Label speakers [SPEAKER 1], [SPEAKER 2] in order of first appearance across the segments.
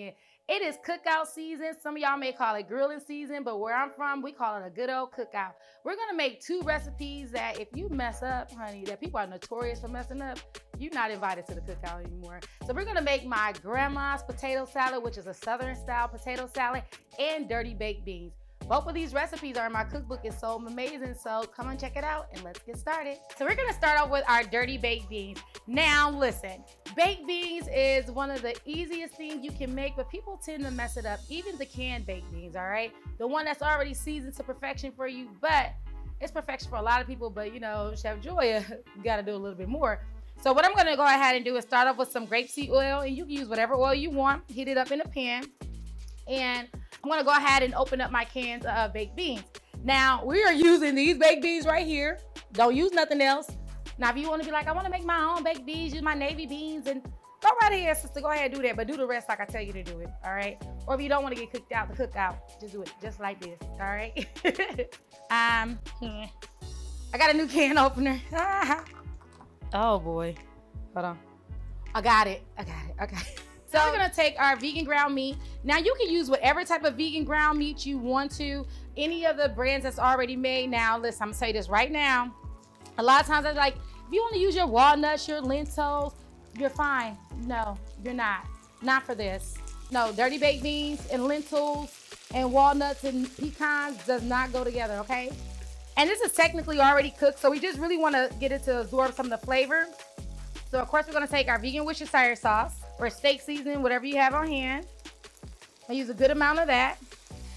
[SPEAKER 1] It is cookout season. Some of y'all may call it grilling season, but where I'm from, we call it a good old cookout. We're gonna make 2 recipes that if you mess up, honey, that people are notorious for messing up, you're not invited to the cookout anymore. So we're gonna make my grandma's potato salad, which is a Southern style potato salad, and dirty baked beans. Both of these recipes are in my cookbook. It's so amazing. So come and check it out and let's get started. So we're gonna start off with our dirty baked beans. Now listen, baked beans is one of the easiest things you can make, but people tend to mess it up. Even the canned baked beans, all right? The one that's already seasoned to perfection for you, but it's perfection for a lot of people, but you know, Chef Joya, you gotta do a little bit more. So what I'm gonna go ahead and do is start off with some grapeseed oil, and you can use whatever oil you want. Heat it up in a pan, and I'm gonna go ahead and open up my cans of baked beans. Now, we are using these baked beans right here. Don't use nothing else. Now, if you wanna be like, I wanna make my own baked beans, use my navy beans, and go right ahead, sister, go ahead and do that, but do the rest like I tell you to do it, all right? Or if you don't wanna get cooked out, the cookout, just do it just like this, all right? I got a new can opener. Oh boy, hold on. I got it, okay. So we're gonna take our vegan ground meat. Now you can use whatever type of vegan ground meat you want to, any of the brands that's already made. Now listen, I'm gonna say this right now. A lot of times I'm like, if you wanna use your walnuts, your lentils, you're fine. No, you're not. Not for this. No, dirty baked beans and lentils and walnuts and pecans does not go together, okay? And this is technically already cooked, so we just really wanna get it to absorb some of the flavor. So of course we're gonna take our vegan Worcestershire sauce or steak seasoning, whatever you have on hand. I use a good amount of that.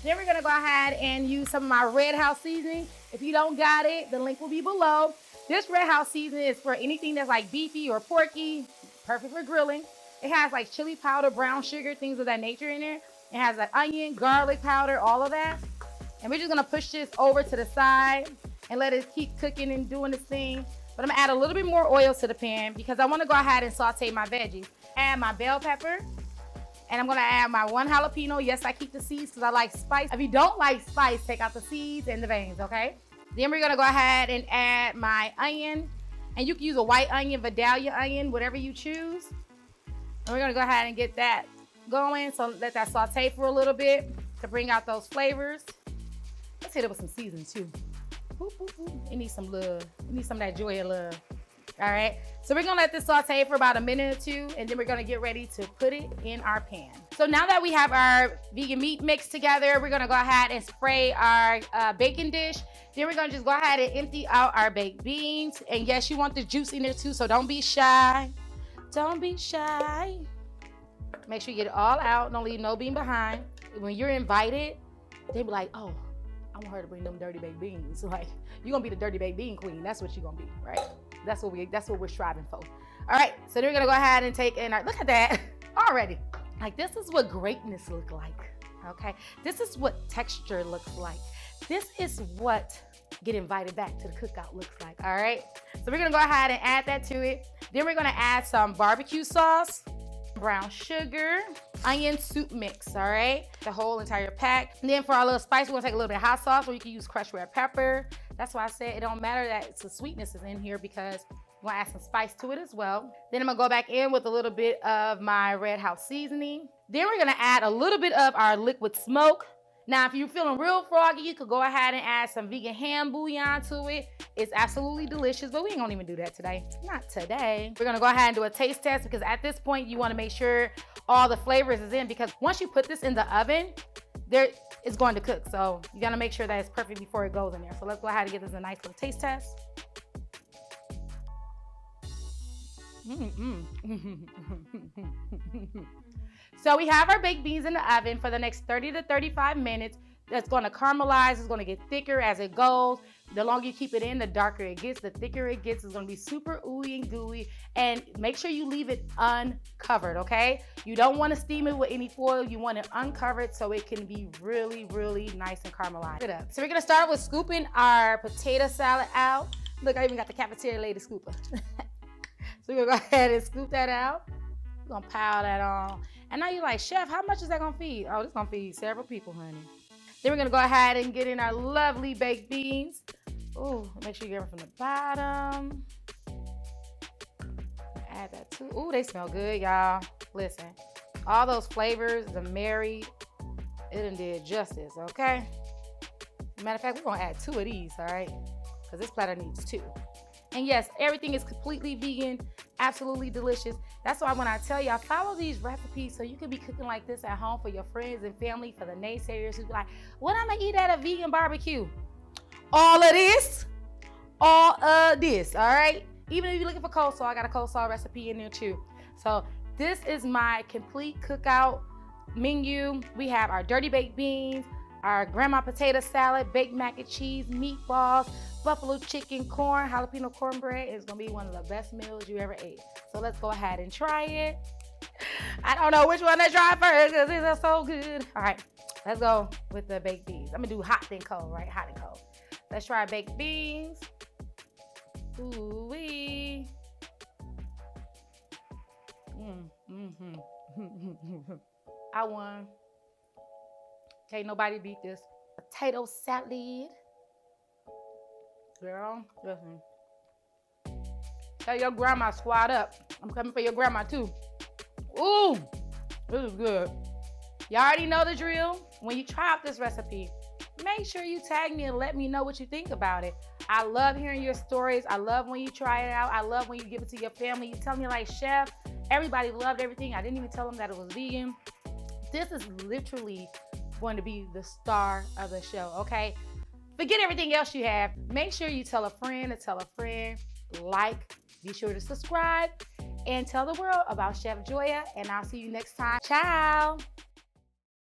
[SPEAKER 1] Then we're gonna go ahead and use some of my Red House seasoning. If you don't got it, the link will be below. This Red House seasoning is for anything that's like beefy or porky, perfect for grilling. It has like chili powder, brown sugar, things of that nature in there. It has like onion, garlic powder, all of that. And we're just gonna push this over to the side and let it keep cooking and doing its thing. But I'm gonna add a little bit more oil to the pan because I wanna go ahead and saute my veggies. Add my bell pepper, and I'm gonna add my 1 jalapeno. Yes, I keep the seeds because I like spice. If you don't like spice, take out the seeds and the veins, okay? Then we're gonna go ahead and add my onion, and you can use a white onion, Vidalia onion, whatever you choose. And we're gonna go ahead and get that going. So let that saute for a little bit to bring out those flavors. Let's hit it with some seasoning too. It needs some love. It needs some of that Joya love. All right, so we're gonna let this saute for about a minute or 2, and then we're gonna get ready to put it in our pan. So now that we have our vegan meat mixed together, we're gonna go ahead and spray our bacon dish. Then we're gonna just go ahead and empty out our baked beans. And yes, you want the juice in there too, so don't be shy. Don't be shy. Make sure you get it all out. Don't leave no bean behind. When you're invited, they be like, oh, I want her to bring them dirty baked beans. Like, you're gonna be the dirty baked bean queen. That's what you're gonna be, right? That's what we're striving for. All right, so then we're gonna go ahead and take in our, look at that, already. Like, this is what greatness look like, okay? This is what texture looks like. This is what get invited back to the cookout looks like, all right? So we're gonna go ahead and add that to it. Then we're gonna add some barbecue sauce, brown sugar, onion soup mix, all right? The whole entire pack. And then for our little spice, we're gonna take a little bit of hot sauce, or you can use crushed red pepper. That's why I said it don't matter that the sweetness is in here because we're gonna add some spice to it as well. Then I'm gonna go back in with a little bit of my Red House seasoning. Then we're gonna add a little bit of our liquid smoke. Now, if you're feeling real froggy, you could go ahead and add some vegan ham bouillon to it. It's absolutely delicious, but we ain't gonna even do that today. Not today. We're gonna go ahead and do a taste test because at this point, you wanna make sure all the flavors is in because once you put this in the oven, it's going to cook. So you gotta make sure that it's perfect before it goes in there. So let's go ahead and give this a nice little taste test. So we have our baked beans in the oven for the next 30 to 35 minutes. That's gonna caramelize, it's gonna get thicker as it goes. The longer you keep it in, the darker it gets, the thicker it gets. It's gonna be super ooey and gooey. And make sure you leave it uncovered, okay? You don't wanna steam it with any foil. You want it uncovered so it can be really, really nice and caramelized. So we're gonna start with scooping our potato salad out. Look, I even got the cafeteria lady scooper. So we're gonna go ahead and scoop that out. We're gonna pile that on. And now you're like, Chef, how much is that gonna feed? Oh, this gonna feed several people, honey. Then we're gonna go ahead and get in our lovely baked beans. Ooh, make sure you get them from the bottom. Add that too. Ooh, they smell good, y'all. Listen, All those flavors, the married, it done did justice, okay? Matter of fact, we're gonna add 2 of these, all right? Because this platter needs 2. And yes, everything is completely vegan, absolutely delicious. That's why when I tell y'all, follow these recipes so you can be cooking like this at home for your friends and family, for the naysayers who be like, what am I gonna eat at a vegan barbecue? All of this, all right? Even if you're looking for coleslaw, I got a coleslaw recipe in there too. So this is my complete cookout menu. We have our dirty baked beans, our grandma potato salad, baked mac and cheese, meatballs, buffalo chicken, corn, jalapeno cornbread. It's gonna be one of the best meals you ever ate. So let's go ahead and try it. I don't know which one to try first because these are so good. All right, let's go with the baked beans. I'm gonna do hot then cold, right? Hot and cold. Let's try baked beans. Ooh-wee. I won. Can't nobody beat this. Potato salad. Girl, listen. Tell your grandma squat up. I'm coming for your grandma too. Ooh, this is good. Y'all already know the drill. When you try out this recipe, make sure you tag me and let me know what you think about it. I love hearing your stories. I love when you try it out. I love when you give it to your family. You tell me like, Chef, everybody loved everything. I didn't even tell them that it was vegan. This is literally going to be the star of the show, okay? Forget everything else you have. Make sure you tell a friend to tell a friend. Like, be sure to subscribe, and tell the world about Chef Joya. And I'll see you next time. Ciao.